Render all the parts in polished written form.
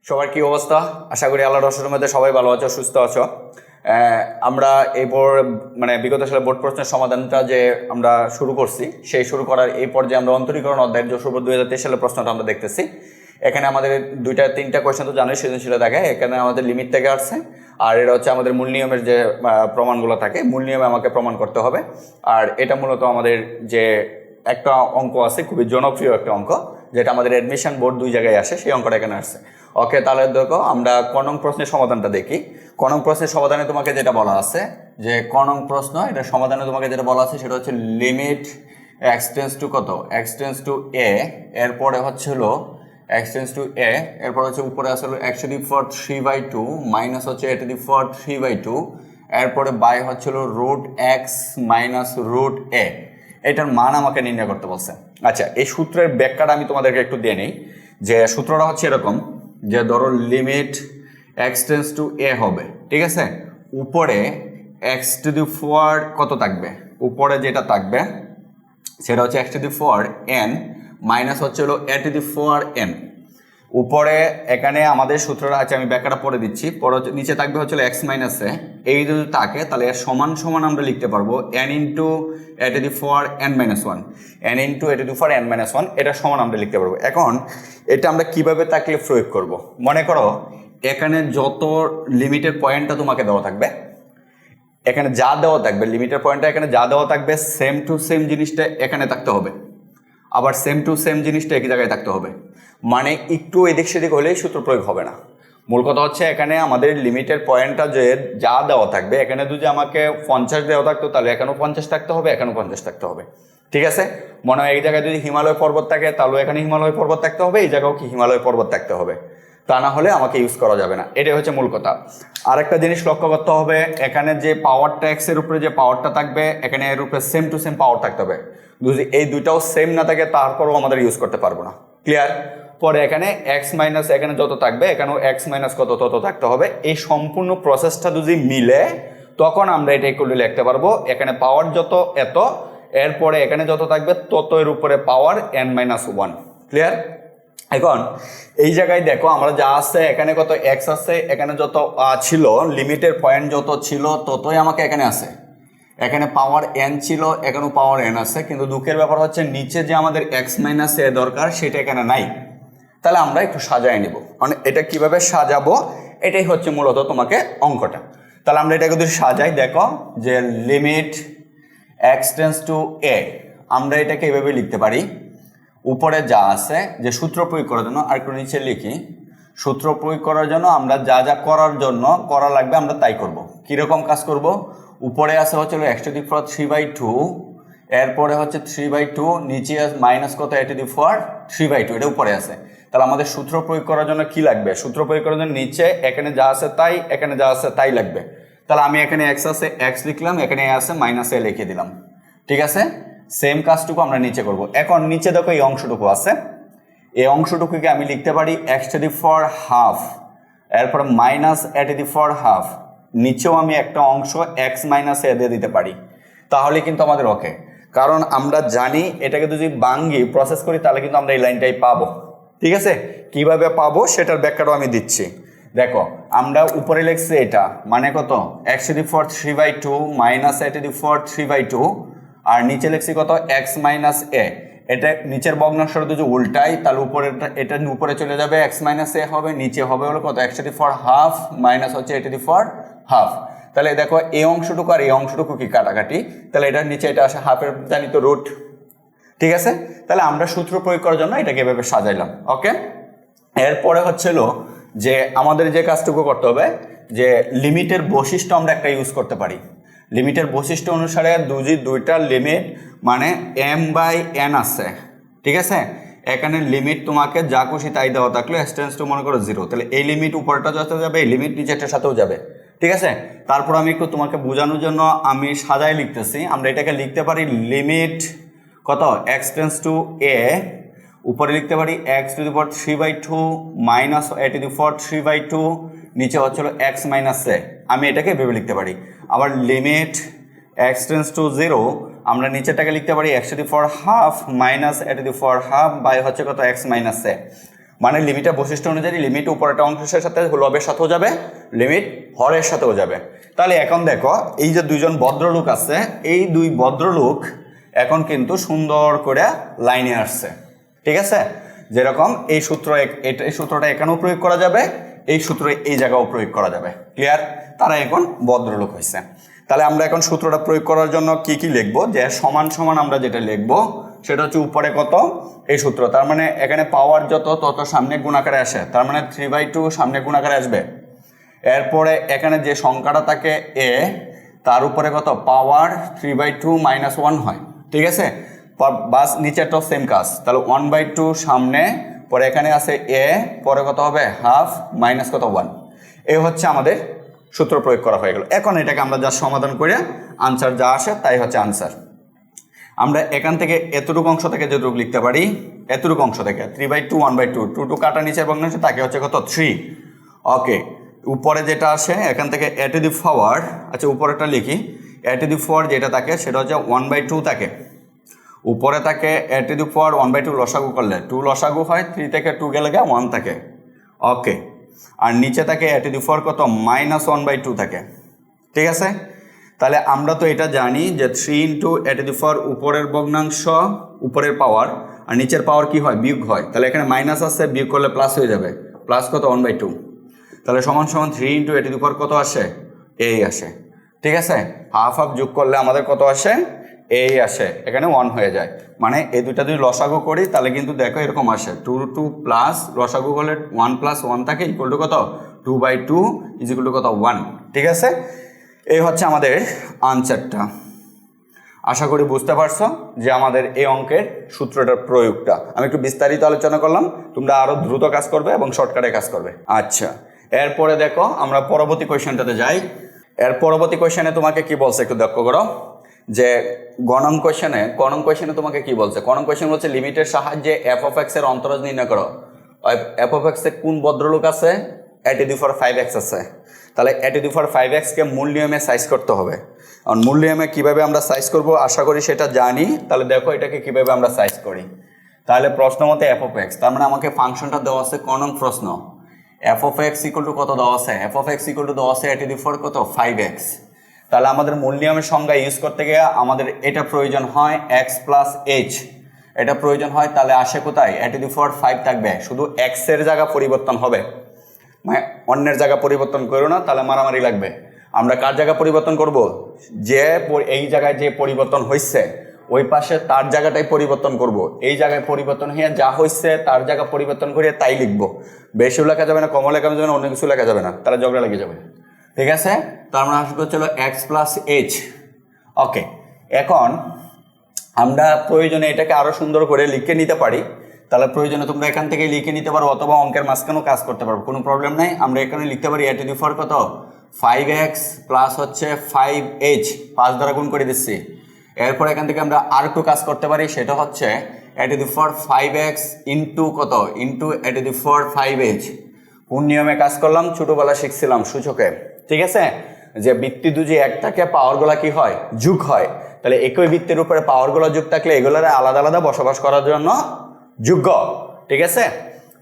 সবার কি অবস্থা? আশা করি আল্লাহর রহমতের মধ্যে সবাই ভালো আছো, সুস্থ আছো। আমরা এরপর বিগত সালে বোর্ড প্রশ্নের সমাধানটা যে আমরা শুরু করছি, সেই শুরু করার এই পর্যায়ে আমরা অন্তরীকরণ অধ্যায়ের যশোর 2023 সালের প্রশ্নটা আমরা দেখতেছি। এখানে আমাদের তিনটা কোয়েশ্চেন তো জানোই, সৃজনশীল থাকে। এখানে আমাদের লিমিট থেকে আসছে, আর এটা হচ্ছে আমাদের মূল নিয়মের যে প্রমাণগুলো থাকে, মূল নিয়মে আমাকে প্রমাণ করতে হবে। আর এটা মূলত আমাদের যে একটা অঙ্ক আছে, খুবই জনপ্রিয় একটা অঙ্ক, যেটা আমাদের অ্যাডমিশন বোর্ড 2 জায়গায় আসে, সেই অঙ্কটা এখানে আসছে। ওকে, তাহলে দেখো আমরা ক নং প্রশ্নের সমাধানটা দেখি। ক নং প্রশ্নের সমাধানে তোমাকে যেটা বলা আছে, যে ক নং প্রশ্ন, এটা সমাধানে তোমাকে যেটা বলা আছে সেটা হচ্ছে লিমিট এক্স টেন্স টু কত, এক্স টেন্স টু এ, এরপরে হচ্ছে হলো এক্স টেন্স টু এ, এরপর হচ্ছে উপরে আসলে x to the power 3/2 minus হচ্ছে এ টু দি পাওয়ার 3/2, এরপরে বাই হচ্ছে হলো রুট এক্স মাইনাস রুট এ। এটার মান আমাকে নির্ণয় করতে বলছে। আচ্ছা, এই সূত্রের ব্যাখ্যাটা আমি তোমাদেরকে একটু দিয়ে নিই। যে সূত্রটা হচ্ছে এরকম, যে ধরো লিমিট এক্স টেন্স টু এ হবে, ঠিক আছে। উপরে এক্স টু দি পাওয়ার কত থাকবে, উপরে যেটা থাকবে সেটা হচ্ছে x to the power N minus হচ্ছে হলো এ টু দি পাওয়ার এন। উপরে এখানে আমাদের সূত্রটা আছে, আমি ব্যাখ্যাটা পড়ে দিচ্ছি। পরে নিচে থাকবে হচ্ছে এক্স মাইনাস এ। এই যদি থাকে তাহলে এর সমান সমান আমরা লিখতে পারবো N into a to the power N minus one, N into a to the power N minus one, এটা সমান আমরা লিখতে পারবো। এখন এটা আমরা কিভাবে থাকলে প্রয়োগ করব? মনে করো এখানে যত লিমিটের পয়েন্টটা তোমাকে দেওয়া থাকবে, এখানে যা দেওয়া থাকবে লিমিটের পয়েন্টটা, এখানে যা দেওয়া থাকবে সেম টু সেম জিনিসটা এখানে থাকতে হবে, আবার সেম টু সেম জিনিসটা একই জায়গায় থাকতে হবে। মানে একটু এদিক সেদিক হলেই সূত্র প্রয়োগ হবে না। মূল কথা হচ্ছে এখানে আমাদের লিমিটের পয়েন্টটা যে যা দেওয়া থাকবে, এখানে যদি আমাকে 50 দেওয়া থাকতো তাহলে এখানেও 50 থাকতে হবে, এখানেও 50 থাকতে হবে, ঠিক আছে। মনে হয় এই জায়গায় যদি হিমালয় পর্বত থাকে তাহলে এখানে হিমালয় পর্বত থাকতে হবে, এই জায়গাও কি হিমালয় পর্বত থাকতে হবে, তা না হলে আমাকে ইউজ করা যাবে না। এটাই হচ্ছে মূল কথা। আরেকটা জিনিস লক্ষ্য করতে হবে, এখানে যে পাওয়ারটা এক্সের উপরে যে পাওয়ারটা থাকবে, এখানে এর উপরে সেম টু সেম পাওয়ার থাকতে হবে। যদি এই দুইটাও সেম না থাকে তারপরও আমাদের ইউজ করতে পারবো না। ক্লিয়ার? পরে এখানে এক্স মাইনাস এখানে যত থাকবে এখানেও এক্স মাইনাস কত তত থাকতে হবে। এই সম্পূর্ণ প্রসেসটা যদি মিলে তখন আমরা এটা ইকুয়ালি লিখতে পারবো। এখানে পাওয়ার যত এত, এরপরে এখানে যত থাকবে তত এর উপরে পাওয়ার এন মাইনাস ওয়ান। ক্লিয়ার? এখন এই জায়গায় দেখো আমরা যা আছে, এখানে কত এক্স আছে, এখানে যত ছিল লিমিটের পয়েন্ট যত ছিল ততই আমাকে এখানে আছে। এখানে পাওয়ার এন ছিল, এখানেও পাওয়ার এন আছে, কিন্তু দুঃখের ব্যাপার হচ্ছে নিচে যে আমাদের এক্স মাইনাস এ দরকার সেটা এখানে নাই। তাহলে আমরা একটু সাজাই নিব, মানে এটা কিভাবে সাজাবো এটাই হচ্ছে মূলত তোমাকে অঙ্কটা। তাহলে আমরা এটাকে যদি সাজাই, দেখো যে লিমিট এক্স টেন্স টু এ, আমরা এটাকে এভাবে লিখতে পারি। উপরে যা আছে যে সূত্র প্রয়োগ করার জন্য, আর একটু নিচে লিখি, সূত্র প্রয়োগ করার জন্য আমরা যা যা করার জন্য করা লাগবে আমরা তাই করব। কীরকম কাজ করব? উপরে আছে হচ্ছে এক্স টু দি পাওয়ার 3/2, এরপরে হচ্ছে 3/2, নিচে মাইনাস কত এ টু দি পাওয়ার 3/2, এটা উপরে আছে। তাহলে আমাদের সূত্র প্রয়োগ করার জন্য কি লাগবে? সূত্র প্রয়োগ করার জন্য নিচে এখানে যা আছে তাই, এখানে যা আছে তাই লাগবে। তাহলে আমি এখানে এক্স আছে এক্স লিখলাম, এখানে এ আছে মাইনাস এ লিখে দিলাম, ঠিক আছে। সেম কাজটুকু আমরা নিচে করব। এখন নিচে দেখো এই অংশটুকু আছে, এই অংশটুকুকে আমি লিখতে পারি x to the power half, এরপর minus a to the power half, নিচেও আমি একটা অংশ এক্স মাইনাস এ দিয়ে দিতে পারি। তাহলে কিন্তু আমাদের ওকে, কারণ আমরা জানি এটাকে যদি ভাঙ্গি প্রসেস করি তাহলে কিন্তু আমরা এই লাইনটাই পাবো, ঠিক আছে। কিভাবে পাবো সেটার ব্যাখ্যাটাও আমি দিচ্ছি। দেখো আমরা উপরে লিখছি এটা মানে কত, x to the power 3/2 minus a to the power 3/2, আর নিচে লিখছি কত এক্স মাইনাস এ। এটা নিচের ভগ্নাংশটা যদি উল্টাই তাহলে উপরেরটা এটা উপরে চলে যাবে, এক্স মাইনাস এ হবে, নিচে হবে হলো কত x to the power half minus হচ্ছে এ টু দি পাওয়ার হাফ। তাহলে দেখো এই অংশটুকু আর এই অংশটুকু কি কাটাকাটি, তাহলে এটার নিচে এটা আসে হাফের জানি তো রুট, ঠিক আছে। তাহলে আমরা সূত্র প্রয়োগ করার জন্য এটাকে এভাবে সাজাইলাম। ওকে, এরপরে হচ্ছিল যে আমাদের যে কাজটুকু করতে হবে, যে লিমিটের বৈশিষ্ট্য আমরা একটা ইউজ করতে পারি। লিমিটের বৈশিষ্ট্য অনুসারে দুইটা লিমিট মানে এম বাই এন আছে, ঠিক আছে। এখানে লিমিট তোমাকে যা খুশি তাই দেওয়া থাকলে এক্সটেন্স টু মনে করো 0, তাহলে এই লিমিট উপরটা যত যাবে এই লিমিট নিচেরটার সাথেও যাবে, ঠিক আছে। তারপর আমি একটু তোমাকে বোঝানোর জন্য আমি সাজায় লিখতেছি। আমরা এটাকে লিখতে পারি লিমিট কত এক্সটেন্স টু এ, উপরে লিখতে পারি x to the power 3/2 minus a to the power 3/2, নিচে হচ্ছিল এক্স মাইনাস এ। আমি এটাকে ভেবে লিখতে পারি। আবার লিমিট এক্স টেন্স টু 0, আমরা নিচেটাকে লিখতে পারি x to the power half minus a to the power half by হচ্ছে কত এক্স মাইনাস এ। মানে লিমিটের বৈশিষ্ট্য অনুযায়ী লিমিট উপরের অংশের সাথে লবের সাথেও যাবে, লিমিট হরের সাথেও যাবে। তাহলে এখন দেখো এই যে দুইজন ভদ্রলোক আছে, এই দুই ভদ্রলোক এখন কিন্তু সুন্দর করে লাইনে আসছে, ঠিক আছে? যেরকম এই সূত্রটা এখানেও প্রয়োগ করা যাবে, এই সূত্র এই জায়গাও প্রয়োগ করা যাবে। ক্লিয়ার? তারা এখন ভদ্রলোক হয়েছে। তাহলে আমরা এখন সূত্রটা প্রয়োগ করার জন্য কি কি লিখবো? যে সমান সমান আমরা যেটা লিখবো সেটা হচ্ছে উপরে কত এই সূত্র, তার মানে এখানে পাওয়ার যত তত সামনে গুণাকারে আসে, তার মানে 3/2 সামনে গুণাকারে আসবে। এরপরে এখানে যে সংখ্যাটা থাকে এ, তার উপরে কত পাওয়ার 3/2 - 1 হয়, ঠিক আছে? বাস নিচেরটাও সেম কাজ, তাহলে 1/2 সামনে, পরে এখানে আছে এ, পরে কত হবে হাফ মাইনাস কত 1। এই হচ্ছে আমাদের সূত্র প্রয়োগ করা হয়ে গেল। এখন এটাকে আমরা যা সমাধান করে আনসার যা আসে তাই হচ্ছে আনসার। আমরা এখান থেকে এতটুকু অংশ থেকে যেটুকু লিখতে পারি, এতটুকু অংশ থেকে 3/2 1/2 2 কাটা নিচে এবং তাকে হচ্ছে কত 3। ওকে, উপরে যেটা আসে এখান থেকে a টু দি পাওয়ার, আচ্ছা উপরেটা লিখি, a টু দি পাওয়ার যেটা থাকে সেটা হচ্ছে 1/2 থাকে, উপরে থাকে a টু দি পাওয়ার 1/2 লসাগু করলে 2 লসাগু হয়, 3 থেকে 2 গেলে 1 থাকে। ওকে, আর নিচে থাকে a টু দি পাওয়ার কত -1/2 থাকে, ঠিক আছে? তাহলে আমরা তো এটা জানি যে 3 ইন্টু a টু দি পাওয়ার উপরের ভগ্নাংশ উপরের পাওয়ার, আর নিচের পাওয়ার কি হয় বিয়োগ হয়, তাহলে এখানে মাইনাস আছে, বিয়োগ করলে প্লাস হয়ে যাবে, প্লাস কত 1/2, তাহলে সমান সমান 3 ইন্টু a টু দি পাওয়ার কত আসে এই আসে, ঠিক আছে? হাফ হাফ যোগ করলে আমাদের কত আসে এই আসে, এখানে 1 হয়ে যায়। মানে এই দুইটা যদি লসাগু করি তাহলে কিন্তু দেখো এরকম আসে 2 প্লাস লসাগু করলে 1 + 1 থাকে ইকুয়াল টু কত 2/2 ইজ ইকুয়াল টু কত 1, ঠিক আছে? এই হচ্ছে আমাদের আনসারটা। আশা করি বুঝতে পারছো যে আমাদের এই অঙ্কের সূত্রটার প্রয়োগটা আমি একটু বিস্তারিত আলোচনা করলাম, তোমরা আরো দ্রুত কাজ করবে এবং শর্টকাটে কাজ করবে। আচ্ছা, এরপরে দেখো আমরা পরবর্তী কোয়েশ্চেনটাতে যাই। এর পরবর্তী কোয়েশ্চেনে তোমাকে কি বলছে একটু লক্ষ্য করো, যে গণন কোয়েশ্চেনে তোমাকে কি বলছে? গণন কোয়েশ্চেন বলছে লিমিটের সাহায্যে f of x এর অন্তরাজ নির্ণয় করো। f of x এ কোন ভদ্রলোক আছে? a to the power 5x আছে। তাহলে a to the power 5x কে মূল নিয়মে সাইজ করতে হবে। আর মূল নিয়মে কীভাবে আমরা সাইজ করব আশা করি সেটা জানি। তাহলে দেখো এটাকে কীভাবে আমরা সাইজ করি। তাহলে প্রশ্ন মতে f of x, তার মানে আমাকে ফাংশনটা দেওয়া আছে ক নং প্রশ্ন, f of x equal to কত দেওয়া আছে? f of x equal to দেওয়া আছে a টু দি পাওয়ার কত 5x। তাহলে আমাদের মূল নিয়মের সংজ্ঞা ইউজ করতে গিয়ে আমাদের এটা প্রয়োজন হয় x প্লাস h, এটা প্রয়োজন হয়। তাহলে আসে কোথায়? a টু দি পাওয়ার 5 থাকবে, শুধু x এর জায়গা পরিবর্তন হবে, মানে অন্যের জায়গা পরিবর্তন করো না, তাহলে মারামারি লাগবে। আমরা কার জায়গা পরিবর্তন করব? যে এই জায়গায় যে পরিবর্তন হয়েছে ওই পাশে তার জায়গাটাই পরিবর্তন করব। এই জায়গায় পরিবর্তন হয়ে যা হয়েছে তার জায়গা পরিবর্তন করে তাই লিখবো। বেশিও লেখা যাবে না, কমও লেখা যাবে না, অন্য কিছু লেখা যাবে না, তাহলে ঝগড়া লেগে যাবে, ঠিক আছে? তার মানে আসবে হচ্ছিল x প্লাস h। ওকে, এখন আমরা প্রয়োজনে এটাকে আরো সুন্দর করে লিখে নিতে পারি। তাহলে প্রয়োজনে তোমরা এখান থেকে লিখে নিতে পারো অথবা অঙ্কের মাঝখানেও কাজ করতে পারবো, কোনো প্রবলেম নাই। আমরা এখানে লিখতে পারি a টু দি পাওয়ার কত 5x প্লাস হচ্ছে 5h, 5 দ্বারা গুণ করে দিচ্ছি। এরপর এখান থেকে আমরা আর একটু কাজ করতে পারি, সেটা হচ্ছে a to the power 5x into কত into a to the power 5h। কোন নিয়মে কাজ করলাম? ছোটবেলা শিখছিলাম সূচকে, ঠিক আছে? যে বৃত্তি দুজি এক থাকে পাওয়ারগুলা কি হয় যোগ হয়। তাহলে একই বৃত্তের উপরে পাওয়ারগুলো যোগ থাকলে এগুলোর আলাদা আলাদা বসবাস করার জন্য যোগ্য, ঠিক আছে?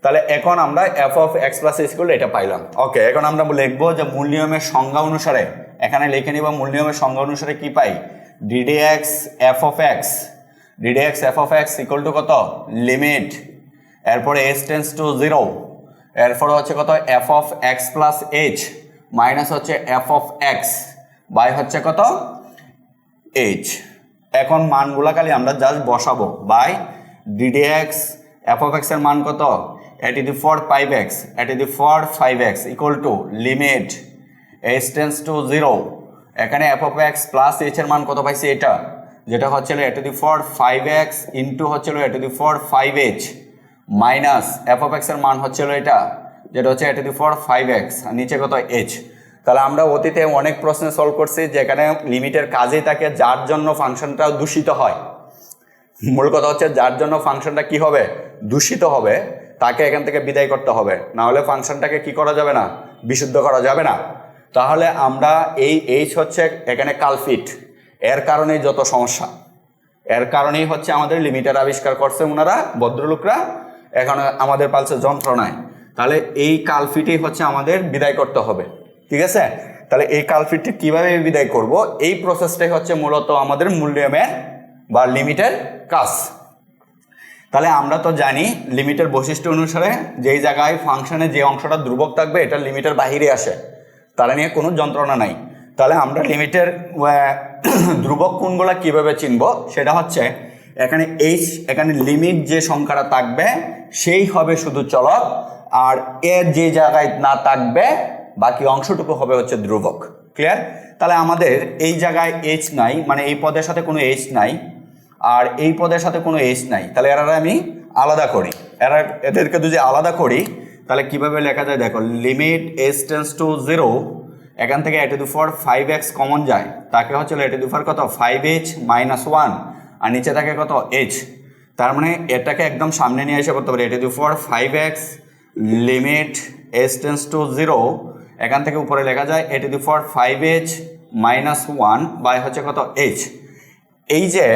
তাহলে এখন আমরা f of x plus h করলে এটা পাইলাম। ওকে, এখন আমরা লিখবো যে মূল নিয়মের সংজ্ঞা অনুসারে, এখানে লিখে নিব মূল নিয়মের সংজ্ঞা অনুসারে কি পাই? ddx f of x equal to কত লিমিট, এরপরে h টেন্ডস টু 0, এরপরে হচ্ছে কত f of x plus h minus হচ্ছে f of x বাই হচ্ছে কত h। এখন মানগুলা খালি আমরা জাস্ট বসাবো by ddx f of x এর মান কত a to the power 5x, a to the power 5x equal to limit h tends to 0, এখানে f of x plus h এর মান কত পাইছি এটা, যেটা হচ্ছিল a to the power 5x into হচ্ছিল a to the power 5h minus f of x এর মান হচ্ছিল এটা, যেটা হচ্ছে a to the power 5x আর নিচে কত h। তাহলে আমরা অতীতে অনেক প্রশ্ন সলভ করছি যেখানে লিমিটের কাজেই থাকে যার জন্য ফাংশনটা দূষিত হয়। মূল কথা হচ্ছে যার জন্য ফাংশনটা কি হবে দূষিত হবে তাকে এখান থেকে বিদায় করতে হবে, না হলে ফাংশনটাকে কি করা যাবে না বিশুদ্ধ করা যাবে না। তাহলে আমরা এই h হচ্ছে এখানে কালফিট, এর কারণেই যত সমস্যা, এর কারণেই হচ্ছে আমাদের লিমিটের আবিষ্কার করছে ওনারা ভদ্রলোকরা। এখন আমাদের পালসে যন্ত্রণায়, তাহলে এই কালফিটই হচ্ছে আমাদের বিদায় করতে হবে। ঠিক আছে, তাহলে এই কালফিটটি কিভাবে বিদায় করব, এই প্রসেসটাই হচ্ছে মূলত আমাদের মূল নিয়মের বা লিমিটের কাজ। তাহলে আমরা তো জানি লিমিটের বৈশিষ্ট্য অনুসারে যেই জায়গায় ফাংশনে যে অংশটা ধ্রুবক থাকবে এটা লিমিটের বাহিরে আসে, তারা নিয়ে কোনো যন্ত্রণা নাই। তাহলে আমরা লিমিটের ধ্রুবক কোণগুলো কিভাবে চিনব, সেটা হচ্ছে এখানে এখানে লিমিট যে সংখ্যাটা থাকবে সেই হবে শুধু চলক, আর এর যে জায়গায় না থাকবে বাকি অংশটুকু হবে হচ্ছে ধ্রুবক। ক্লিয়ার? তাহলে আমাদের এই জায়গায় এইচ নাই, মানে এই পদের সাথে কোনো এইচ নাই, আর এই পদের সাথে কোনো এইচ নাই, তাহলে এরা আমি আলাদা করি। এদেরকে যদি আলাদা করি তাহলে কিভাবে লেখা যায় দেখো, লিমিট h টেন্ডস টু 0, এখান থেকে a to the power 5x common যায়, তাকে হচ্ছে a টু দি পাওয়ার কত 5h মাইনাস 1, আর নিচে থাকে কত h। তার মানে এটাকে একদম সামনে নিয়ে এসে করতে পারি a to the power 5x limit h tends to 0, এখান থেকে উপরে লেখা যায় a to the power 5h minus 1 by হচ্ছে কত h। এই যে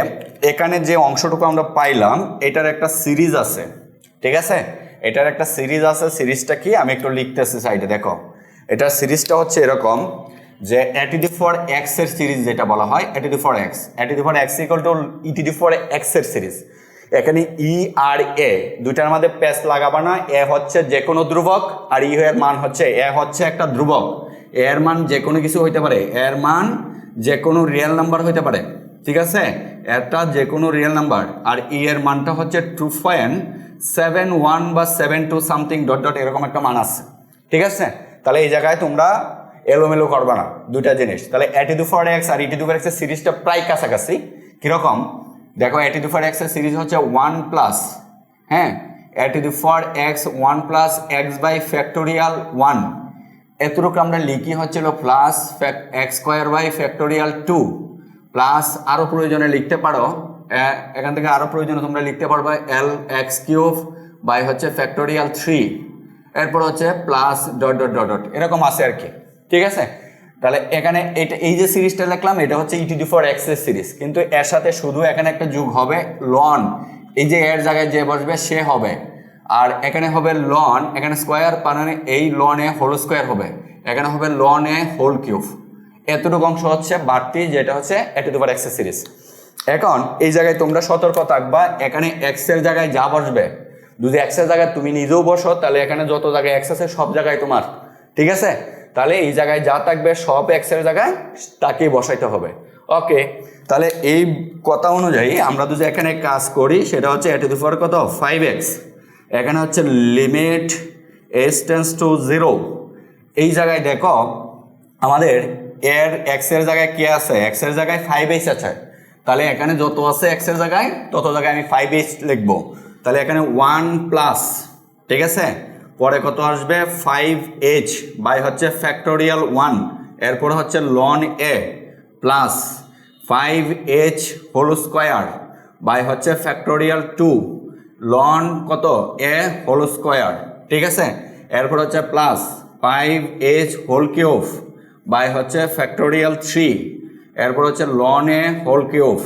এখানে যে অংশটুকু আমরা পাইলাম এটার একটা সিরিজ আছে। ঠিক আছে, এটার একটা সিরিজ আছে। সিরিজটা কি আমি একটু লিখতেছি সাইডে, দেখো এটার সিরিজটা হচ্ছে এরকম যে a to the power x এর সিরিজ যেটা বলা হয় a to the power x, a to the power x equal to e to the power x এর সিরিজ। এখানে ই আর এ দুইটার মধ্যে প্যাচ লাগাবা না, এ হচ্ছে যে কোনো ধ্রুবক আর ই এর মান হচ্ছে, এ হচ্ছে একটা ধ্রুবক, এর মান যে কোনো কিছু হইতে পারে, এর মান যে কোনো রিয়েল নাম্বার হইতে পারে। ঠিক আছে, এটা যে কোনো রিয়েল নাম্বার, আর ই এর মানটা হচ্ছে 2.71 বা 72 সামথিং ডট ডট এরকম একটা মান আছে। ঠিক আছে, তাহলে এই জায়গায় তোমরা এলোমেলো করবা না দুইটা জিনিস। তাহলে a to the power x আর e to the power x এর সিরিজটা প্রায় কাছাকাছি। কিরকম দেখো, a to the power x এর সিরিজ হচ্ছে 1 প্লাস, হ্যাঁ, a to the power x 1 plus x by factorial 1, এতটুকু আমরা লিখি হচ্ছিল plus x square by factorial 2, plus আরও প্রয়োজনে লিখতে পারো, এখান থেকে আরও প্রয়োজনে তোমরা লিখতে পারবে l x কিউব বাই হচ্ছে ফ্যাক্টোরিয়াল 3, এরপর হচ্ছে plus dot dot dot dot এরকম আছে আর কি। ঠিক আছে, তাহলে এখানে এটা এই যে সিরিজটা লিখলাম এটা হচ্ছে ই টু দি পাওয়ার x এর সিরিজ, কিন্তু এর সাথে শুধু এখানে একটা যোগ হবে লন, এই যে এর জায়গায় যে বসবে সে হবে, আর এখানে হবে লন, এখানে স্কোয়ার মানে এই লন এ হোল স্কোয়ার হবে, এখানে হবে লন এ হোল কিউব। এতটুকু অংশ হচ্ছে বাড়তি, যেটা হচ্ছে a to the power x এর সিরিজ। এখন এই জায়গায় তোমরা সতর্ক থাকবা, এখানে x এর জায়গায় যা বসবে, যদি x এর জায়গায় তুমি নিজেও বসো তাহলে এখানে যত জায়গায় x আছে সব জায়গায় তোমার। ঠিক আছে, তাহলে এই জায়গায় যা থাকবে সব x এর জায়গায় তাকেই বসাইতে হবে। ওকে, তাহলে এই কথা অনুযায়ী আমরা যদি এখানে কাজ করি সেটা হচ্ছে a টু দি পাওয়ার কত 5x, এখানে হচ্ছে লিমিট h টেন্ডস টু 0, এই জায়গায় দেখো আমাদের এর x এর জায়গায় কি আছে, x এর জায়গায় 5h আছে, তাহলে এখানে যত আছে x এর জায়গায় তত জায়গায় আমি 5h লিখবো। তাহলে এখানে 1 প্লাস, ঠিক আছে, পরে কত আসবে 5h বাই হচ্ছে ফ্যাক্টোরিয়াল 1, এরপর হচ্ছে ln a plus 5h whole square by হচ্ছে ফ্যাক্টোরিয়াল 2 লন কত এ হোল স্কোয়ার। ঠিক আছে, এরপর হচ্ছে plus 5h whole cube by হচ্ছে ফ্যাক্টোরিয়াল 3, এরপর হচ্ছে লন এ হোল কিউব।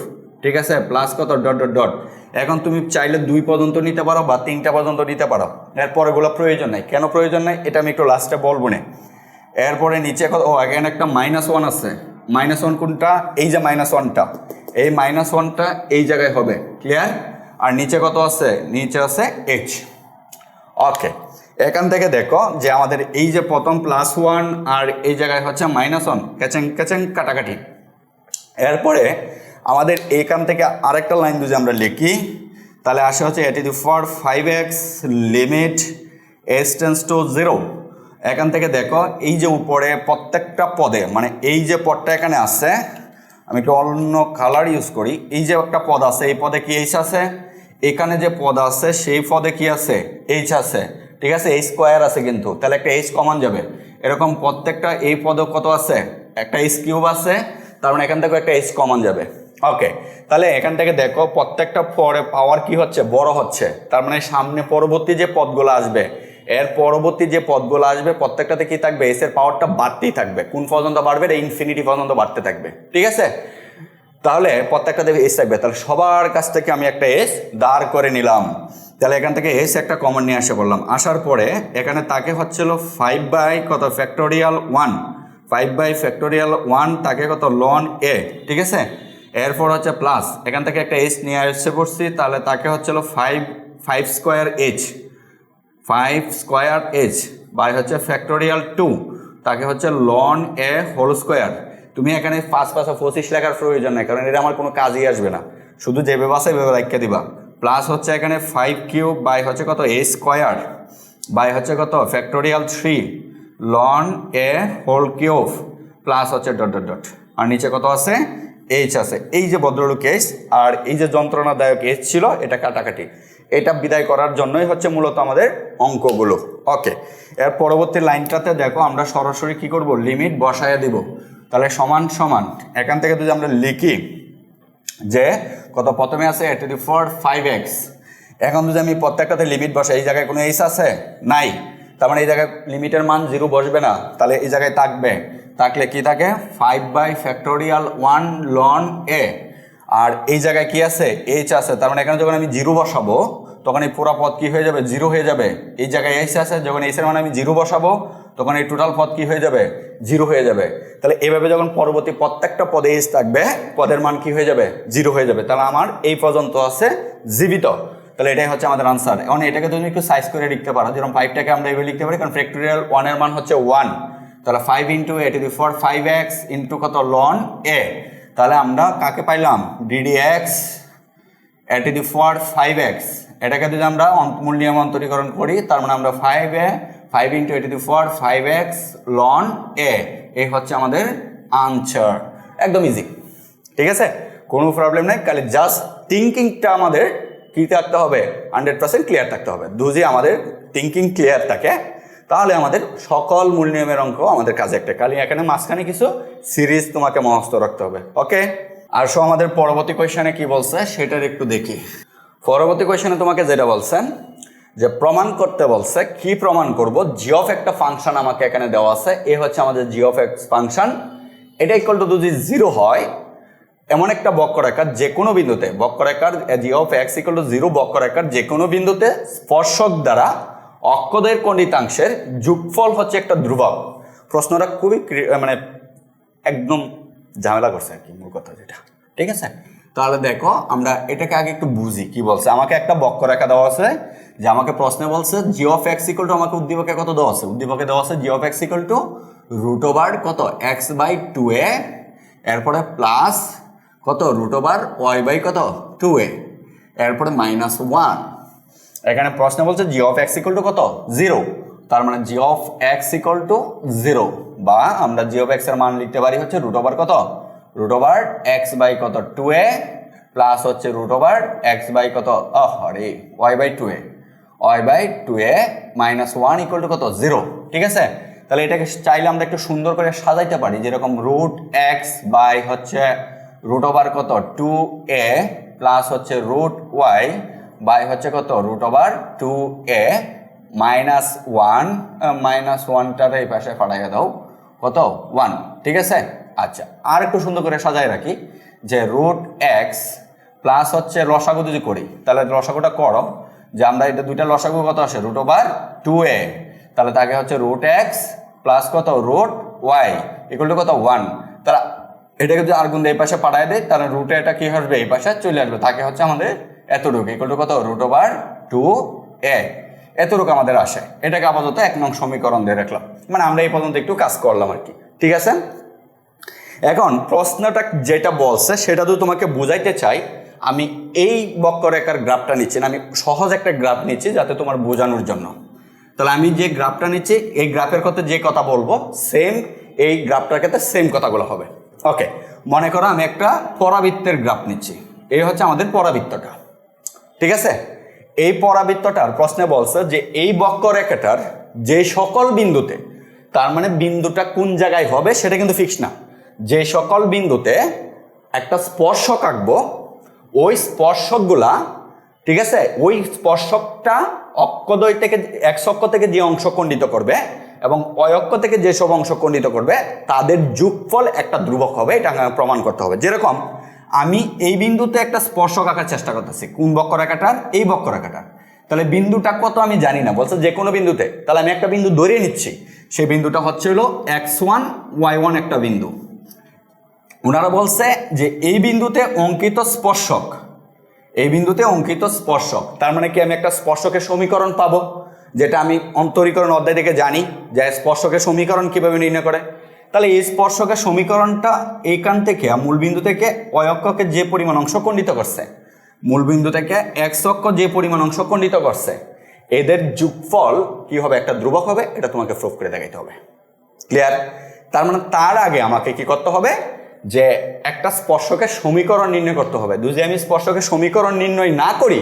ঠিক আছে, প্লাস কত ডট ডট ডট। এখন তুমি চাইলে 2 পর্যন্ত নিতে পারো বা 3টা পর্যন্ত নিতে পারো, এরপর এগুলো প্রয়োজন নাই। কেন প্রয়োজন নাই এটা আমি একটু লাস্টে বলবো না। এরপরে নিচে কত, ও এখানে একটা -1 আছে, -1 কোনটা, এই যে -1টা, এই -1টা এই জায়গায় হবে। ক্লিয়ার? আর নিচে কত আছে, নিচে আছে h। ওকে, এখান থেকে দেখো যে আমাদের এই যে প্রথম +1 আর এই জায়গায় হচ্ছে -1, ক্যাচেং ক্যাচেং কাটাকাটি। এরপরে আমাদের এইখান থেকে আরেকটা লাইন যদি আমরা লিখি তাহলে আসে হচ্ছে a to the power 5x limit h tends to 0। এখান থেকে দেখো এই যে উপরে প্রত্যেকটা পদে, মানে এই যে পদটা এখানে আছে, আমি একটু অন্য কালার ইউজ করি, এই যে একটা পদ আছে এই পদে কি h আছে, এখানে যে পদ আছে সেই পদে কি আছে h আছে। ঠিক আছে, h স্কোয়ার আছে কিন্তু, তাহলে একটা h কমন যাবে। এরকম প্রত্যেকটা এই পদে কত আছে, একটা h কিউব আছে, তার মানে এখান থেকে একটা h কমন যাবে। ওকে, তাহলে এখান থেকে দেখো প্রত্যেকটা পরে পাওয়ার কি হচ্ছে, বড় হচ্ছে, তার মানে সামনে পরবর্তী যে পদগুলো আসবে, এর পরবর্তী যে পদগুলো আসবে প্রত্যেকটাতে কি থাকবে, এস এর পাওয়ারটা বাড়তেই থাকবে। কোন পর্যন্ত বাড়বে, ইনফিনিটি পর্যন্ত বাড়তে থাকবে। ঠিক আছে, তাহলে প্রত্যেকটাতে এস থাকবে। তাহলে সবার কাছ থেকে আমি একটা এস দাঁড় করে নিলাম। তাহলে এখান থেকে এস একটা কমন নিয়ে আসে বললাম, আসার পরে এখানে তাকে হচ্ছিল 5 বাই কত ফ্যাক্টোরিয়াল 1, 5 বাই ফ্যাক্টোরিয়াল 1 তাকে কত লন এ, ঠিক আছে। এরপর হচ্ছে প্লাস এখান থেকে একটা এইচ নিয়ে এসে পড়ছি, তাহলে তাকে হচ্ছিল 5 square h, 5 square h by হচ্ছে ফ্যাক্টোরিয়াল 2 তাকে হচ্ছে লন এ হোল স্কোয়ার। তুমি এখানে 5 5 25 লেখার প্রয়োজন নেই, কারণ এটা আমার কোনো কাজই আসবে না, শুধু যেভাবে আছে এভাবে লিখে দিবা। প্লাস হচ্ছে এখানে 5 কিউব বাই হচ্ছে কত এ স্কোয়ার বাই হচ্ছে কত ফ্যাক্টোরিয়াল 3 লন এ হোল কিউব প্লাস হচ্ছে ডট ডট ডট, আর নিচে কত আছে এইচ আছে। এই যে ভদ্রলোক এইচ আর এই যে যন্ত্রণাদায়ক এইচ ছিল এটা কাটাকাটি, এটা বিদায় করার জন্যই হচ্ছে মূলত আমাদের অঙ্কগুলো। ওকে, এর পরবর্তী লাইনটাতে দেখো আমরা সরাসরি কি করব, লিমিট বসায় দিব। তাহলে সমান সমান এখান থেকে যদি আমরা লিখি যে কত প্রথমে আছে এ টু দি পাওয়ার 5x, এখন যদি আমি প্রত্যেকটাতে লিমিট বসাই, এই জায়গায় কোনো এইচ আছে নাই, তার মানে এই জায়গায় লিমিটের মান 0 বসবে না, তাহলে এই জায়গায় থাকবে, থাকলে কি থাকে 5 বাই ফ্যাক্টোরিয়াল 1 লন এ, আর এই জায়গায় কি আছে এইচ আছে, তার মানে এখানে যখন আমি 0 বসাবো তখন এই পুরো পদ কি হয়ে যাবে 0 হয়ে যাবে। এই জায়গায় এইচ আছে, যখন এইচের মানে আমি 0 বসাবো তখন এই টোটাল পদ কি হয়ে যাবে 0 হয়ে যাবে। তাহলে এইভাবে যখন পরবর্তী প্রত্যেকটা পদে এইচ থাকবে পদের মান কি হয়ে যাবে 0 হয়ে যাবে, তাহলে আমার এই পর্যন্ত আছে জীবিত। তাহলে এটাই হচ্ছে আমাদের আনসার। এখন এটাকে তুমি একটু সাইজ করে লিখতে পারো, যেরকম 5টাকে আমরা এইভাবে লিখতে পারি, কারণ ফ্যাক্টোরিয়াল 1 এর মান হচ্ছে 1, তাহলে 5 into a to the power 5x into কত লন এ, তাহলে আমরা কাকে পাইলাম ddx A to the power 5x, এটাকে যদি আমরা মূল নিয়ম অন্তরীকরণ করি তার মানে আমরা 5 into a to the power 5x লন এ, এই হচ্ছে আমাদের আনসার। একদম ইজি, ঠিক আছে, কোনো প্রবলেম নেই, খালি জাস্ট থিঙ্কিংটা আমাদের কি থাকতে হবে 100% ক্লিয়ার থাকতে হবে। যদি আমাদের থিঙ্কিং ক্লিয়ার থাকে তাহলে আমাদের সকল মূল নিয়মের অঙ্ক আমাদের কাজে একটা, খালি এখানে মাঝখানে কিছু সিরিজ তোমাকে মনস্থ রাখতে হবে। ওকে, আর সো আমাদের পরবর্তী কোয়েশ্চনে কি বলছে সেটার একটু দেখি। পরবর্তী কোয়েশ্চনে তোমাকে যেটা বলছেন যে প্রমাণ করতে বলছে, কি প্রমাণ করব, জি অফ একটা ফাংশন আমাকে এখানে দেওয়া আছে, এ হচ্ছে আমাদের জি অফ এক্স ফাংশন, এটা ইকুয়াল টু যদি 0 হয় এমন একটা বক্ররেখার যে কোনো বিন্দুতে, বক্ররেখার জি অফ এক্স ইকুয়াল টু 0 বক্ররেখার যে কোনো বিন্দুতে স্পর্শক দ্বারা অক্ষদের কণিতাংশের যোগফল হচ্ছে একটা ধ্রুবক। প্রশ্নটা খুবই মানে একদম ঝামেলা করছে আর কি, মূল কথা যেটা, ঠিক আছে। তাহলে দেখো আমরা এটাকে আগে একটু বুঝি কি বলছে। আমাকে একটা বক্ররেখা দেওয়া আছে, যে আমাকে প্রশ্নে বলছে g of x equal to, আমাকে উদ্দীপকে কত দেওয়া আছে, উদ্দীপকে দেওয়া আছে g of x equal to root over কত এক্স বাই 2a, এরপরে প্লাস কত রুট ওভার ওয়াই বাই কত 2a, এরপরে -1। এখানে প্রশ্ন বলছে g of x equal to কত 0, তার মানে জি অফ এক্স ইকুয়াল টু 0, বা আমরা জি অফ এক্স এর মান লিখতে পারি হচ্ছে রুট ওভার কত রুট ওভার এক্স বাই কত 2a প্লাস হচ্ছে রুট ওভার এক্স বাই কত আরে y by 2a, y by 2a -1 equal to কত 0, ঠিক আছে। তাহলে এটাকে চাইলে আমরা একটু সুন্দর করে সাজাইতে পারি, যেরকম রুট এক্স বাই হচ্ছে রুট ওভার কত 2a প্লাস হচ্ছে রুট ওয়াই বাই হচ্ছে কত রুট ওভার 2a -1টার এই পাশে ফাটাইয়া দাও কত 1, ঠিক আছে। আচ্ছা, আর একটু সুন্দর করে সাজাই রাখি যে রুট এক্স প্লাস হচ্ছে লসাগু যদি করি, তাহলে লসাগুটা করো, যে আমরা এটা দুইটা লসাগু কত আসে রুট ওভার 2a, তাহলে তাকে হচ্ছে রুট এক্স প্লাস কত রুট ওয়াই ইকুয়াল টু কত 1, তাহলে এটাকে যদি আর গুণ এই পাশে পাঠায় দেয় তাহলে রুটে এটা কি আসবে এই পাশে চলে আসবে, তাকে হচ্ছে আমাদের এতটুকু ইকুয়াল টু কত রুট ওভার 2a, এতটুকু আমাদের আসে। এটাকে আপাতত 1 নং সমীকরণ দিয়ে রাখলাম, মানে আমরা এই পর্যন্ত একটু কাজ করলাম আর কি, ঠিক আছে। এখন প্রশ্নটা যেটা বলছে সেটা যদি তোমাকে বুঝাইতে চাই, আমি এই বক্ররেখার গ্রাফটা নিচ্ছি না, আমি সহজ একটা গ্রাফ নিচ্ছি যাতে তোমার বোঝানোর জন্য। তাহলে আমি যে গ্রাফটা নিচ্ছি এই গ্রাফের ক্ষেত্রে যে কথা বলবো সেম এই গ্রাফটার ক্ষেত্রে সেম কথাগুলো হবে। ওকে, মনে করো আমি একটা পরাবৃত্তের গ্রাফ নিচ্ছি, এই হচ্ছে আমাদের পরাবৃত্তটা, ঠিক আছে। এই পরাবৃত্তটার প্রশ্নে বলছে যে এই বক্ররেখাটার যে সকল বিন্দুতে, তার মানে বিন্দুটা কোন জায়গায় হবে সেটা কিন্তু ফিক্স না, যে সকল বিন্দুতে একটা স্পর্শক আঁকবো ওই স্পর্শকগুলা, ঠিক আছে, ওই স্পর্শকটা অক্ষদ্বয় থেকে এক্স অক্ষ থেকে যে অংশ খণ্ডিত করবে এবং অয় অক্ষ থেকে যেসব অংশ খণ্ডিত করবে তাদের যোগফল একটা ধ্রুবক হবে, এটা প্রমাণ করতে হবে। যেরকম আমি এই বিন্দুতে একটা স্পর্শক আঁকার চেষ্টা করতেছি, কোন বক্ররেখাটার, এই বক্ররেখাটার, তাহলে বিন্দুটা কত আমি জানি না, বলছে যে কোনো বিন্দুতে। তাহলে আমি একটা বিন্দু ধরে নিচ্ছি, সেই বিন্দুটা হচ্ছে হলো x1 y1 একটা বিন্দু। ওনারা বলছে যে এই বিন্দুতে অঙ্কিত স্পর্শক, এই বিন্দুতে অঙ্কিত স্পর্শক, তার মানে কি আমি একটা স্পর্শকের সমীকরণ পাবো, যেটা আমি অন্তরীকরণ অধ্যায় থেকে জানি যে স্পর্শকের সমীকরণ কিভাবে নির্ণয় করে। তাহলে এই স্পর্শকের সমীকরণটা এইখান থেকে মূল বিন্দু থেকে y অক্ষকে যে পরিমাণ অংশ খণ্ডিত করছে, মূল বিন্দু থেকে x অক্ষ যে পরিমাণ অংশ খণ্ডিত করছে, এদের যোগফল কি হবে, একটা ধ্রুবক হবে। এটা তোমাকে প্রুফ করে দেখাইতে হবে। ক্লিয়ার? তার মানে তার আগে আমাকে কি করতে হবে, যে একটা স্পর্শকের সমীকরণ নির্ণয় করতে হবে। যদি আমি স্পর্শকের সমীকরণ নির্ণয় না করি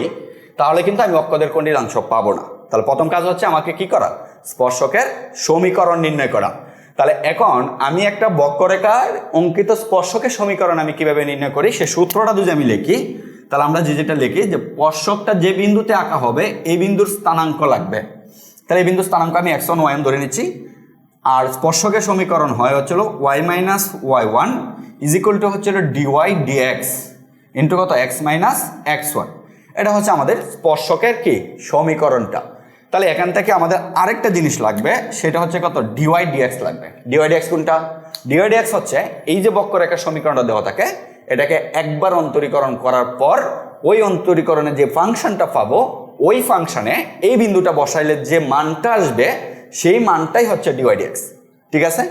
তাহলে কিন্তু আমি অক্ষদের খণ্ডিত অংশ পাবো না। তাহলে প্রথম কাজ হচ্ছে আমাকে কি করা, স্পর্শকের সমীকরণ নির্ণয় করা। তাহলে এখন আমি একটা বক্ররেখার অঙ্কিত স্পর্শকের সমীকরণ আমি কিভাবে নির্ণয় করি, সে সূত্রটা যদি আমি লিখি, তাহলে আমরা যেটা লিখি যে স্পর্শকটা যে বিন্দুতে আঁকা হবে এই বিন্দুর স্থানাঙ্ক লাগবে। তাহলে এই বিন্দুর স্থানাঙ্ক আমি x1 y1 ধরে নিচ্ছি। আর স্পর্শকের সমীকরণ হয় হচ্ছিল y minus y1 is equal two হচ্ছিল dy dx ইন্টু কত x মাইনাস x1। এটা হচ্ছে আমাদের স্পর্শকের কি সমীকরণটা। তাহলে এখান থেকে আমাদের আরেকটা জিনিস লাগবে, সেটা হচ্ছে কত, dy dx লাগবে। dy dx কোনটা, dy dx হচ্ছে এই যে বক্ররেখার সমীকরণটা দেওয়া থাকে, এটাকে একবার অন্তরীকরণ করার পর ওই অন্তরীকরণে যে ফাংশনটা পাবো, ওই ফাংশনে এই বিন্দুটা বসাইলে যে মানটা আসবে সেই মানটাই হচ্ছে dy dx। ঠিক আছে?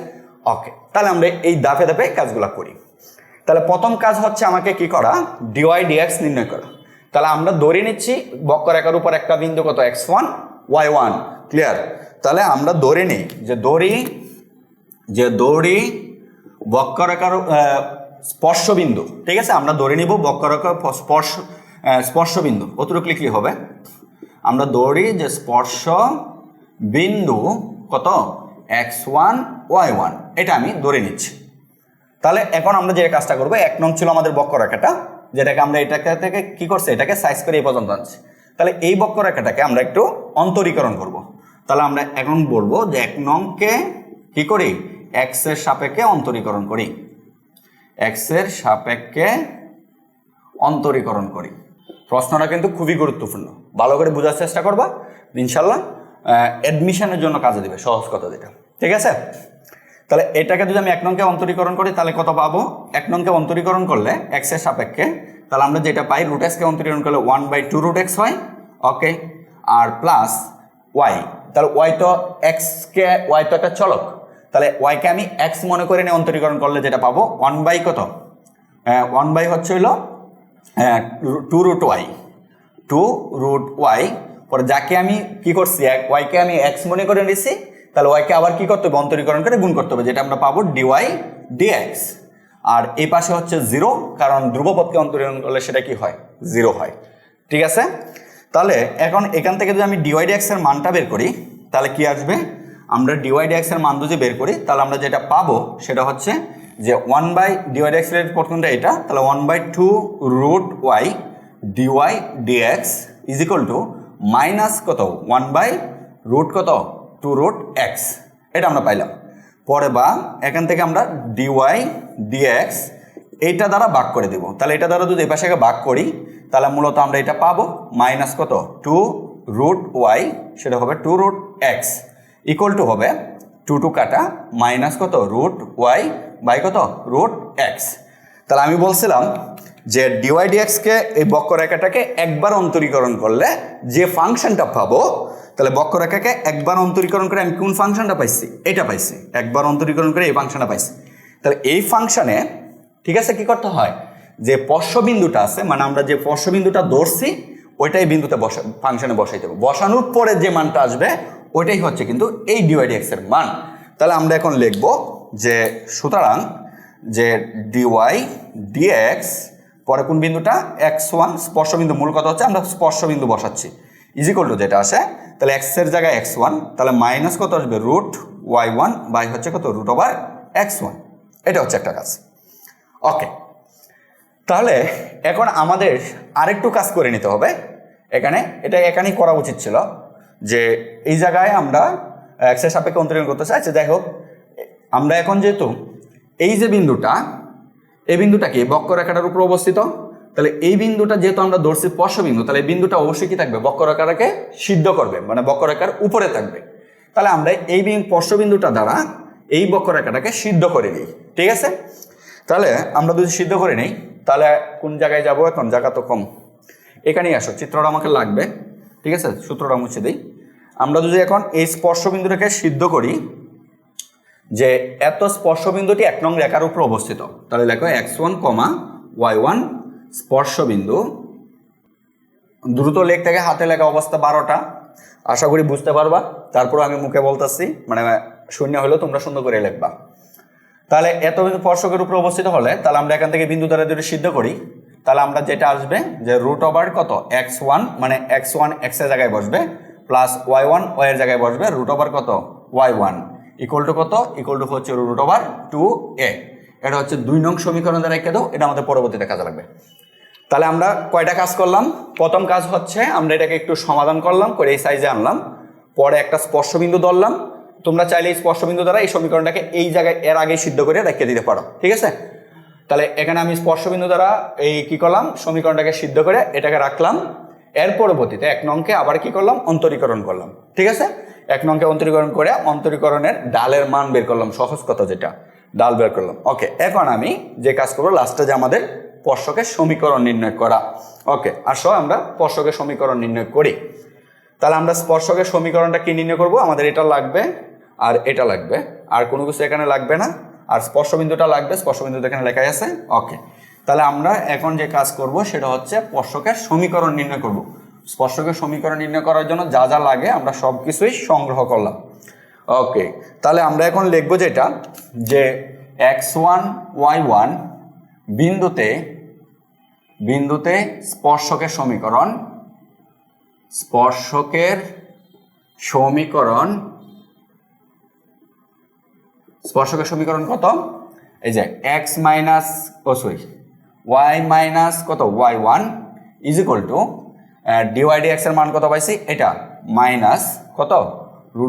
ওকে, তাহলে আমরা এই ধাপে ধাপে কাজগুলো করি। তাহলে প্রথম কাজ হচ্ছে আমাকে কি করা, dy dx নির্ণয় করা। তাহলে আমরা ধরে নিচ্ছি বক্ররেখার উপর একটা বিন্দু কত, x1 y1। ক্লিয়ার? তাহলে আমরা ধরে নিই যে দড়ি বক্ররেখার স্পর্শবিন্দু। ঠিক আছে, আমরা ধরে নিব বক্ররেখার স্পর্শবিন্দু। অতটুকু লিখলে হবে। আমরা ধরি যে স্পর্শ বিন্দু কত, x1 y1, এটা আমি ধরে নিচ্ছি। তাহলে এখন আমরা যে কাজটা করবো, 1 নং ছিল আমাদের বক্ররেখাটা, যেটাকে আমরা এটাকে থেকে কি করছে, এটাকে সাইজ করে এই পর্যন্ত আনছি। তাহলে এই বক্ররেখাটাকে আমরা একটু অন্তরীকরণ করব। তাহলে আমরা এখন বলবো যে 1 নংকে কি করি, x এর সাপেক্ষে অন্তরীকরণ করি, x এর সাপেক্ষে অন্তরীকরণ করি। প্রশ্নটা কিন্তু খুবই গুরুত্বপূর্ণ, ভালো করে বোঝার চেষ্টা করবা, ইনশাল্লাহ অ্যাডমিশনের জন্য কাজে দিবে, সহজ কথা যেটা। ঠিক আছে? তাহলে এটাকে যদি আমি 1 নংকে অন্তরীকরণ করি তাহলে কত পাবো, 1 নংকে অন্তরীকরণ করলে x এর সাপেক্ষে, তাহলে আমরা যেটা পাই রুট x কে অন্তরীকরণ করলে 1/2 রুট x হয়। ওকে, আর প্লাস y, তাহলে y তো একটা চলক, তাহলে y কে আমি x মনে করে নিয়ে অন্তরীকরণ করলে যেটা পাবো 1/, কত, 1/, হচ্ছে হলো 2 রুট y। পরে যাকে আমি কি করছি, y কে আমি x মনে করে নিয়েছি, তাহলে y কে আবার কি করতে হবে, অন্তরীকরণ করে গুণ করতে হবে, যেটা আমরা পাবো dy dx। আর এই পাশে হচ্ছে 0, কারণ ধ্রুবপদকে অন্তরীকরণ করলে সেটা কি হয়, 0 হয়। ঠিক আছে? তাহলে এখন এখান থেকে যদি আমি dy dx এর মানটা বের করি তাহলে কি আসবে, আমরা dy dx এর মান যদি বের করি তাহলে আমরা যেটা পাবো সেটা হচ্ছে যে 1/, dy dx এর প্রথমটা এটা, তাহলে 1/2 root y dy dx is equal to minus কত, 1/, রুট কত, 2 রুট x। এটা আমরা পাইলাম। পরে বা এখান থেকে আমরা dy dx এইটা দ্বারা ভাগ করে দেব। তাহলে এটা দ্বারা যদি এই পাশে ভাগ করি তাহলে মূলত আমরা এটা পাবো মাইনাস কত, 2 রুট y, সেটা হবে 2 রুট x ইকুয়াল টু হবে 2 কাটা মাইনাস কত, রুট y বাই কত, রুট x। তাহলে আমি বলছিলাম যে dy dx কে এই বক্ররেখাটাকে একবার অন্তরীকরণ করলে যে ফাংশনটা পাবো, তাহলে বক্ররেখাকে একবার অন্তরীকরণ করে আমি কোন ফাংশনটা পাইছি, এটা পাইছি, একবার অন্তরীকরণ করে এই ফাংশনটা পাইছি। তাহলে এই ফাংশনে ঠিক আছে কি করতে হয়, যে স্পর্শবিন্দুটা আছে, মানে আমরা যে স্পর্শবিন্দুটা ধরছি ওইটাই বিন্দুতে ফাংশনে বসাইতে হবে, বসানোর পরে যে মানটা আসবে ওইটাই হচ্ছে কিন্তু এই dy dx এর মান। তাহলে আমরা এখন লিখব যে সুতরাং যে dy dx পরে কোন বিন্দুটা, x1 স্পর্শবিন্দু, মূল কথা হচ্ছে আমরা স্পর্শবিন্দু বসাচ্ছি, ইজ ইকুয়াল টু যেটা আসে, তাহলে x এর জায়গায় x1, তাহলে মাইনাস কত আসবে, রুট y1 বাই হচ্ছে কত, রুট ওভার x1। এটা হচ্ছে একটা কাজ। ওকে, তাহলে এখন আমাদের আরেকটু কাজ করে নিতে হবে এখানে, এটা এখানেই করা উচিত ছিল, যে এই জায়গায় আমরা x এর সাপেক্ষে অন্তরীকরণ করতে চাই। যাই হোক, আমরা এখন যেহেতু এই যে বিন্দুটা, এই বিন্দুটা কি বক্ররেখাটার উপর অবস্থিত, তাহলে এই বিন্দুটা যেহেতু আমরা ধরছি স্পর্শবিন্দু, তাহলে এই বিন্দুটা অবশ্যই কি থাকবে, বক্ররেখাটাকে সিদ্ধ করবে, মানে বক্ররেখার উপরে থাকবে। তাহলে আমরা এই স্পর্শবিন্দুটা দ্বারা এই বক্ররেখাটাকে সিদ্ধ করে নিই। ঠিক আছে, তাহলে আমরা যদি সিদ্ধ করে নিই, তাহলে কোন জায়গায় যাব এখন, জায়গা তো কম, এখানেই আসো, চিত্রটা আমাকে লাগবে। ঠিক আছে, সূত্রটা মুছে দিই। আমরা যদি এখন এই স্পর্শবিন্দুটাকে সিদ্ধ করি যে এত স্পর্শবিন্দুটি 1 নং রেখার উপর অবস্থিত, তাহলে লেখো x1, y1 স্পর্শবিন্দু। দ্রুত লেখ থেকে হাতে লেখা অবস্থা 12টা, আশা করি বুঝতে পারবা। তারপর আমি মুখে বলতেছি, মানে শূন্য হলেও তোমরা সুন্দর করে লিখবা। তাহলে এত বিন্দু স্পর্শকের উপর অবস্থিত হলে, তাহলে আমরা এখান থেকে বিন্দু দ্বারা যদি সিদ্ধ করি, তাহলে আমরা যেটা আসবে যে √ওভার কত x1, মানে x1 x এর জায়গায় বসবে, প্লাস y1 y এর জায়গায় বসবে, √ওভার কত y1 ইকুয়াল টু কত, ইকুয়াল টু হচ্ছে √ওভার 2a। এটা হচ্ছে 2 নং সমীকরণ দ্বারা রেখে দাও, এটা আমাদের পরবর্তীতে কাজে লাগবে। তাহলে আমরা কয়টা কাজ করলাম? প্রথম কাজ হচ্ছে আমরা এটাকে একটু সমাধান করলাম, করে এই সাইজে আনলাম, পরে একটা স্পর্শবিন্দু ধরলাম। তোমরা চাইলে এই স্পর্শবিন্দু দ্বারা এই সমীকরণটাকে এই জায়গায় এর আগে সিদ্ধ করে রেখে দিতে পারো। ঠিক আছে, তাহলে এখানে আমি স্পর্শবিন্দু দ্বারা এই কি করলাম, সমীকরণটাকে সিদ্ধ করে এটাকে রাখলাম। এর পরবর্তীতে 1 নংকে আবার কি করলাম, অন্তরীকরণ করলাম। ঠিক আছে, 1 নংকে অন্তরীকরণ করে অন্তরীকরণের ডালের মান বের করলাম, সহজ কথা যেটা ডাল বের করলাম। ওকে, এখন আমি যে কাজ করবো লাস্টে যে আমাদের স্পর্শকের সমীকরণ নির্ণয় করা। ওকে, আসো আমরা স্পর্শকের সমীকরণ নির্ণয় করি। তাহলে আমরা স্পর্শকের সমীকরণটা কি নির্ণয় করব? আমাদের এটা লাগবে আর এটা লাগবে, আর কোনো কিছু এখানে লাগবে না। আর স্পর্শবিন্দুটা লাগবে, স্পর্শবিন্দু এখানে লেখাই আছে। ওকে, তাহলে আমরা এখন যে কাজ করব সেটা হচ্ছে স্পর্শকের সমীকরণ নির্ণয় করব। স্পর্শকের সমীকরণ নির্ণয় করার জন্য যা যা লাগে আমরা সব কিছুই সংগ্রহ করলাম। ওকে, তাহলে আমরা এখন লিখবো যেটা যে x1 y1 বিন্দুতে স্পর্শকের সমীকরণ কত? এই যে x মাইনাস y মাইনাস কত y1 is equal to dy dx এর মান কত পাইছি, এটা মাইনাস কত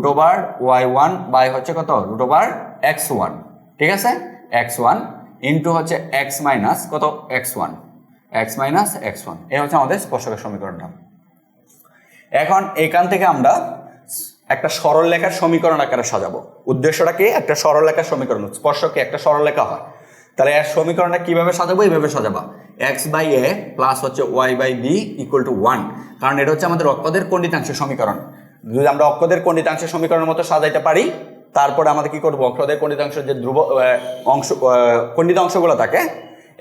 √ওভার y1 বাই হচ্ছে কত √ওভার x1। ঠিক আছে, x1 ইন্টু হচ্ছে x মাইনাস কত x1 এই হচ্ছে আমাদের স্পর্শকের সমীকরণটা। এখন এখান থেকে আমরা একটা সরল রেখার সমীকরণ আকারে সাজাবো। উদ্দেশ্যটা কি? একটা সরল রেখার সমীকরণ, স্পর্শকে একটা সরল রেখা হয়। তাহলে এর সমীকরণটা কিভাবে সাজাবো? এইভাবে সাজাবা, x/a প্লাস হচ্ছে y/b ইকুয়াল টু 1, কারণ এটা হচ্ছে আমাদের অক্ষদের কণ্ডিতাংশের সমীকরণ। যদি আমরা অক্ষদের কণ্ডিতাংশের সমীকরণের মতো সাজাইতে পারি, তারপরে আমাদের কি করবো, অক্ষদের কণ্ডিতাংশের যে ধ্রুব অংশ কণ্ডিত অংশগুলো থাকে,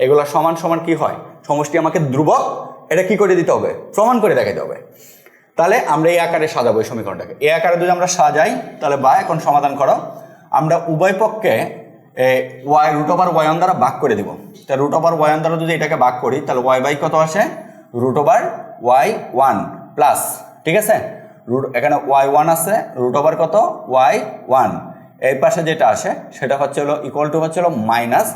এগুলো সমান সমান কি হয়, সমষ্টি আমাকে ধ্রুবক, এটা কি করে দিতে হবে, প্রমাণ করে দেখাতে হবে। তাহলে আমরা এই আকারে সাজাবো এই সমীকরণটাকে। এই আকারে যদি আমরা সাজাই, তাহলে বা এখন সমাধান করো, আমরা উভয় পক্ষে √ওভার y1 দ্বারা ভাগ করে দিব। তাহলে √ওভার y1 দ্বারা যদি এটাকে ভাগ করি, তাহলে y বাই কত আসে √ওভার y1 প্লাস, ঠিক আছে, এখানে y1 আছে, √ওভার কত y1, এই পাশে যেটা আসে সেটা হচ্ছে হলো ইকুয়াল টু হচ্ছে হলো মাইনাস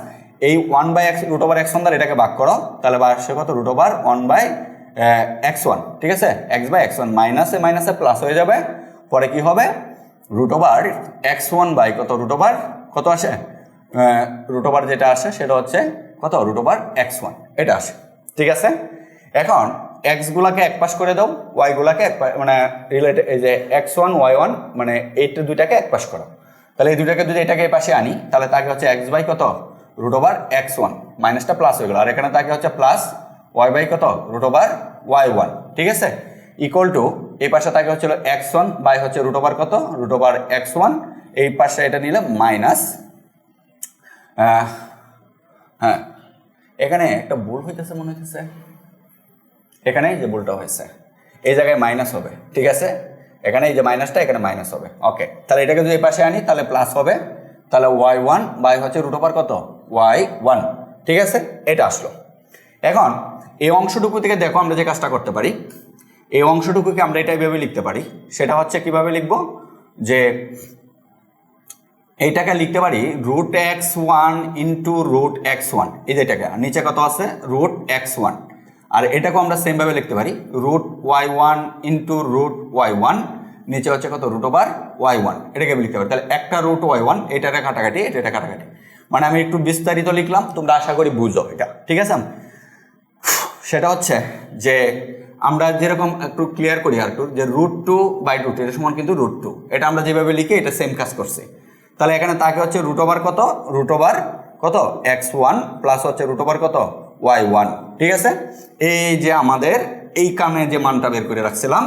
এই 1/x √ওভার x1 দ্বারা এটাকে ভাগ করো, তাহলে বা আসে কত √ওভার 1/x1। ঠিক আছে, x/x1 মাইনাসে মাইনাসে প্লাস হয়ে যাবে, পরে কি হবে √ওভার x1 বাই কত √ওভার কত আসে, √ওভার যেটা আসে সেটা হচ্ছে কত √ওভার x1 এটা আসে। ঠিক আছে, এখন x গুলাকে এক পাশ করে দাও, y গুলাকে এক মানে রিলেটেড, এই যে x1 y1 মানে এইটা দুইটাকে এক পাশ করো। তাহলে এই দুইটাকে যদি এটাকে এই পাশে আনি, তাহলে তাকে হচ্ছে x বাই কত √ওভার x1, মাইনাসটা প্লাস হয়ে গেল, আর এখানে তাকে হচ্ছে প্লাস y বাই কত √ওভার y1। ঠিক আছে, ইকুয়াল টু এই পাশে তাকে হচ্ছিল x1 বাই হচ্ছে √ওভার কত √ওভার x1, এই পাশে এটা নিলে মাইনাস, হ্যাঁ এখানে একটা ভুল হইতেছে মনে হইতেছে, এখানে যে ভুলটা হয়েছে এই জায়গায় মাইনাস হবে। ঠিক আছে, এখানে এই যে মাইনাসটা এখানে মাইনাস হবে। ওকে, তাহলে এটাকে যদি এই পাশে আনি তাহলে প্লাস হবে, তাহলে y1 বাই হচ্ছে √ওভার কত y1। ঠিক আছে, এটা আসলো। এখন এই অংশটুকু থেকে দেখো আমরা যে কাজটা করতে পারি, এই অংশটুকুকে আমরা এটা এইভাবে লিখতে পারি। সেটা হচ্ছে কিভাবে লিখব, যে এইটাকে লিখতে পারি √x1 ইন্টু √x1, এই যে এটাকে নিচে কত আছে √x1, আর এটাকেও আমরা সেমভাবে লিখতে পারি √y1 ইন্টু √y1, নিচে হচ্ছে কত √ওভার y1, এটাকে লিখতে পারি। তাহলে একটা √y1 এটাটা কাটাকাটি, এটা কাটাকাটি, মানে আমি একটু বিস্তারিত লিখলাম, তোমরা আশা করি বুঝো এটা। ঠিক আছে, সেটা হচ্ছে যে আমরা যেরকম একটু ক্লিয়ার করি আর একটু, যে √2/√2 এটা সমান কিন্তু √2, এটা আমরা যেভাবে লিখি এটা সেম কাজ করছি। তাহলে এখানে তাকে হচ্ছে √ওভার কত, কত x1 প্লাস হচ্ছে √ওভার কত y1। ঠিক আছে, এই যে আমাদের এই কামে যে মানটা বের করে রাখছিলাম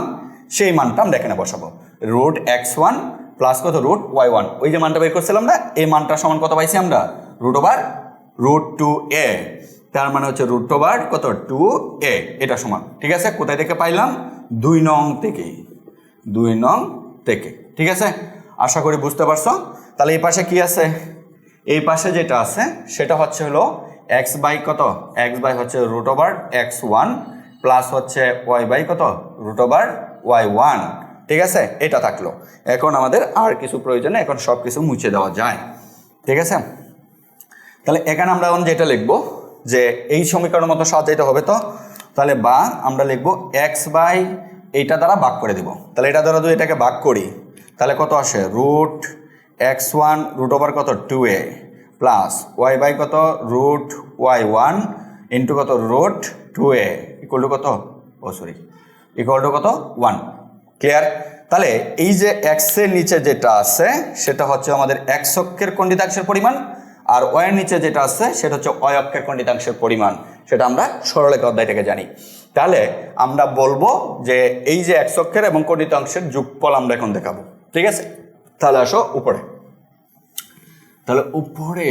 সেই মানটা আমরা এখানে বসাবো। √x1 প্লাস কত √y1, ওই যে মানটা বের করছিলাম না, এই মানটা সমান কত পাইছি আমরা √2a। তার মানে হচ্ছে √ওভার কত 2a, এটা সমান। ঠিক আছে, কোথায় থেকে পাইলাম 2 নং থেকে, 2 নং থেকে। ঠিক আছে, আশা করি বুঝতে পারছো। তাহলে এই পাশে কি আছে, এই পাশে যেটা আছে সেটা হচ্ছে হলো x বাই কত, x বাই হচ্ছে √ওভার x1 প্লাস হচ্ছে y বাই কত √ওভার y1। ঠিক আছে, এটা থাকলো। এখন আমাদের আর কিছু প্রয়োজন নেই, এখন সব কিছু মুছে দেওয়া যায়। ঠিক আছে, তাহলে এখানে আমরা এখন যেটা লিখবো যে এই সমীকরণের মতো সাজাইতে হবে, তো তাহলে বা আমরা লিখবো x বাই এইটা দ্বারা ভাগ করে দিব। তাহলে এটা দ্বারা যদি এটাকে ভাগ করি তাহলে কত আসে √x1 √ওভার কত 2a প্লাস y বাই কত √y1 ইন্টু কত √2a ইকুয়াল টু কত, ইকুয়াল টু কত 1। ক্লিয়ার? তাহলে এই যে x এর নিচে যেটা আছে সেটা হচ্ছে আমাদের x অক্ষের কণ্ডিতাংশের পরিমাণ, আর y এর নিচে যেটা আছে সেটা হচ্ছে y অক্ষের কণ্ডিতাংশের পরিমাণ। সেটা আমরা সরলরেখা অধ্যায় থেকে জানি। তাহলে আমরা বলবো যে এই যে x অক্ষের এবং কণ্ডিতাংশের যোগফল আমরা এখন দেখাবো। ঠিক আছে, তাহলে আসো উপরে। তাহলে উপরে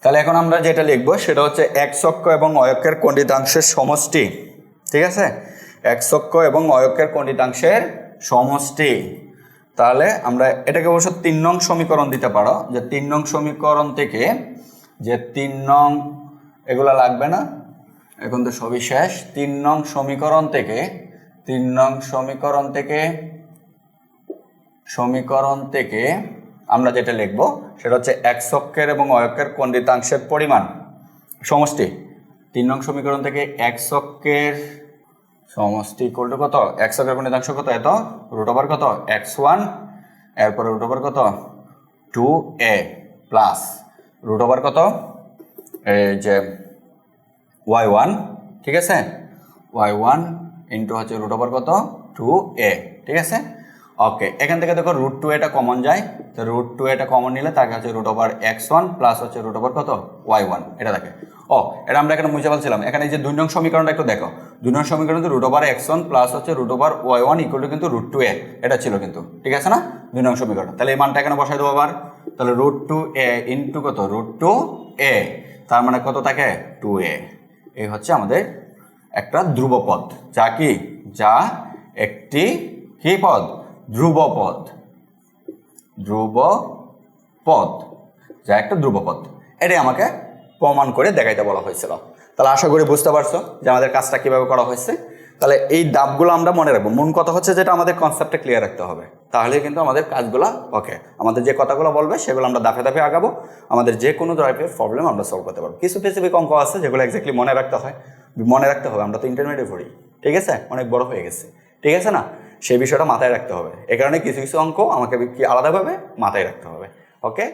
তাহলে এখন আমরা যেটা লিখবো সেটা হচ্ছে x অক্ষ এবং y অক্ষের কণ্ডিতাংশের সমষ্টি। ঠিক আছে, x অক্ষ এবং y অক্ষের কণ্ডিতাংশের সমষ্টি। তাহলে আমরা এটাকে অবশ্য 3 নং সমীকরণ দিতে পারো, যে 3 নং সমীকরণ থেকে, যে 3 নং এগুলা লাগবে না, এখন তো সবই শেষ। 3 নং সমীকরণ থেকে, 3 নং সমীকরণ থেকে আমরা যেটা লিখবো সেটা হচ্ছে x অক্ষের এবং y অক্ষের কণ্ডিতাংশের পরিমাণ সমষ্টি। 3 নং সমীকরণ থেকে x অক্ষের সমষ্টি ইকুয়াল টু কত, x অক্ষের কণ্ডিতাংশ কত, এত √ওভার কত x1, এরপরে √ওভার কত 2a প্লাস √ওভার কত এই যে y1। ঠিক আছে, y1 ইন্টু হচ্ছে √ওভার কত 2a। ঠিক আছে, ওকে। এখান থেকে দেখো √2 এটা কমন যায়, তো √2 এটা কমন নিলে তাকে হচ্ছে √ওভার x1 প্লাস হচ্ছে √ওভার কত y1, এটা থাকে। এটা আমরা এখানে মুছে ফেলছিলাম। এখানে এই যে 2 নং সমীকরণটা একটু দেখো, 2 নং সমীকরণ √ওভার x1 প্লাস হচ্ছে √ওভার y1 ইকুয়াল টু কিন্তু √2a, এটা ছিল কিন্তু। ঠিক আছে না, 2 নং সমীকরণ। তাহলে এই মানটা এখানে বসাই দেবো আবার। তাহলে √2a ইন্টু কত √2a, তার মানে কত থাকে 2a। এই হচ্ছে আমাদের একটা ধ্রুবপদ, যা কি, যা একটি কি পদ, ধ্রুবপদ, যা একটা ধ্রুবপদ। এটাই আমাকে প্রমাণ করে দেখাইতে বলা হয়েছিল। তাহলে আশা করি বুঝতে পারছো যে আমাদের কাজটা কিভাবে করা হয়েছে। তাহলে এই ধাপগুলো আমরা মনে রাখবো। মূল কথা হচ্ছে যেটা আমাদের কনসেপ্টটা ক্লিয়ার রাখতে হবে, তাহলে কিন্তু আমাদের কাজগুলো ওকে। আমাদের যে কথাগুলো বলবে সেগুলো আমরা ধাপে ধাপে আগাবো, আমাদের যে কোনো ধরনের প্রবলেম আমরা সলভ করতে পারবো। কিছু স্পেসিফিক অঙ্ক আছে যেগুলো এক্স্যাক্টলি মনে রাখতে হবে। আমরা তো ইন্টারমিডিয়েট পড়ি, ঠিক আছে, অনেক বড় হয়ে গেছে, ঠিক আছে না, সেই বিষয়টা মাথায় রাখতে হবে। এ কারণে কিছু কিছু অঙ্ক আমাকে কি আলাদাভাবে মাথায় রাখতে হবে। ওকে।